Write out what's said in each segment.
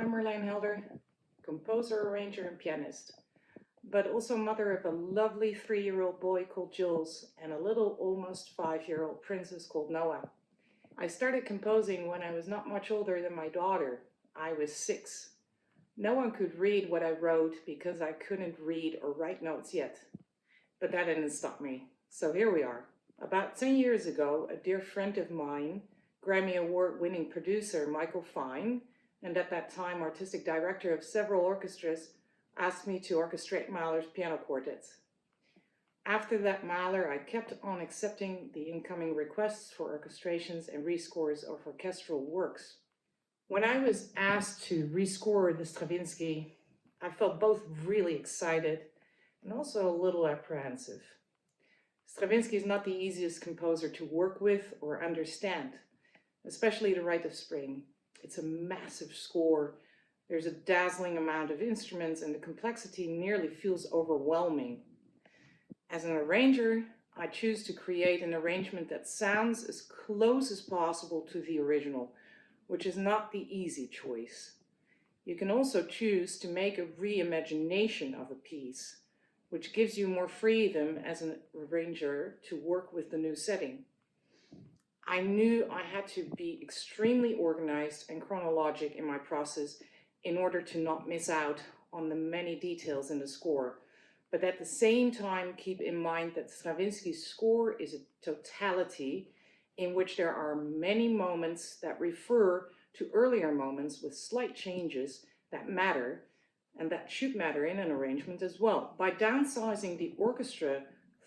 I'm Marlijn Helder, composer, arranger, and pianist, but also mother of a lovely 3-year-old boy called Jules and a little almost 5-year-old princess called Noah. I started composing when I was not much older than my daughter. I was 6. No one could read what I wrote because I couldn't read or write notes yet. But that didn't stop me. So here we are. About 10 years ago, a dear friend of mine, Grammy Award-winning producer Michael Fine, and at that time artistic director of several orchestras, asked me to orchestrate Mahler's piano quartets. After that Mahler, I kept on accepting the incoming requests for orchestrations and rescores of orchestral works. When I was asked to rescore the Stravinsky, I felt both really excited and also a little apprehensive. Stravinsky is not the easiest composer to work with or understand, especially the Rite of Spring. It's a massive score. There's a dazzling amount of instruments and the complexity nearly feels overwhelming. As an arranger, I choose to create an arrangement that sounds as close as possible to the original, which is not the easy choice. You can also choose to make a reimagination of a piece, which gives you more freedom as an arranger to work with the new setting. I knew I had to be extremely organized and chronologic in my process in order to not miss out on the many details in the score, but at the same time keep in mind that Stravinsky's score is a totality in which there are many moments that refer to earlier moments with slight changes that matter and that should matter in an arrangement as well. By downsizing the orchestra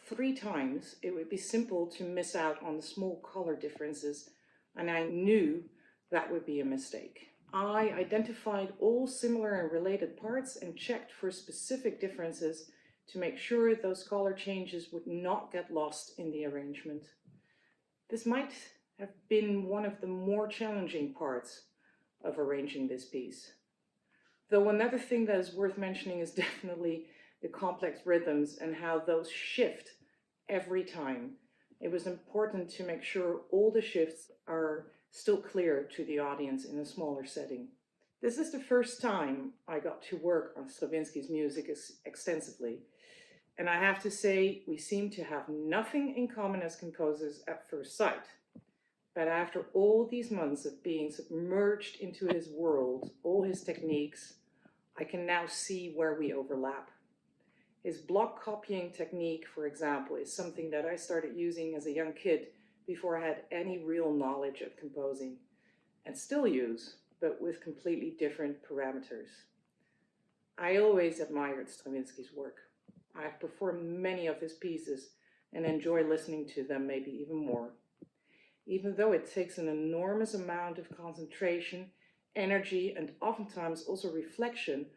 3 times, it would be simple to miss out on the small color differences, and I knew that would be a mistake. I identified all similar and related parts and checked for specific differences to make sure those color changes would not get lost in the arrangement. This might have been one of the more challenging parts of arranging this piece. Though another thing that is worth mentioning is definitely the complex rhythms and how those shift every time. It was important to make sure all the shifts are still clear to the audience in a smaller setting. This is the first time I got to work on Stravinsky's music extensively, and I have to say we seem to have nothing in common as composers at first sight. But after all these months of being submerged into his world, all his techniques, I can now see where we overlap. His block copying technique, for example, is something that I started using as a young kid before I had any real knowledge of composing, and still use, but with completely different parameters. I always admired Stravinsky's work. I've performed many of his pieces and enjoy listening to them maybe even more. Even though it takes an enormous amount of concentration, energy, and oftentimes also reflection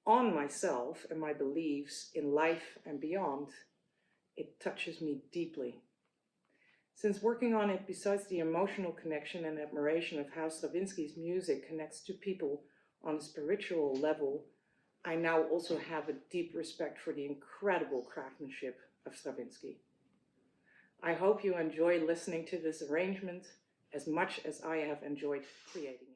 on myself and my beliefs in life and beyond, it touches me deeply. Since working on it, besides the emotional connection and admiration of how Stravinsky's music connects to people on a spiritual level, I now also have a deep respect for the incredible craftsmanship of Stravinsky. I hope you enjoy listening to this arrangement as much as I have enjoyed creating it.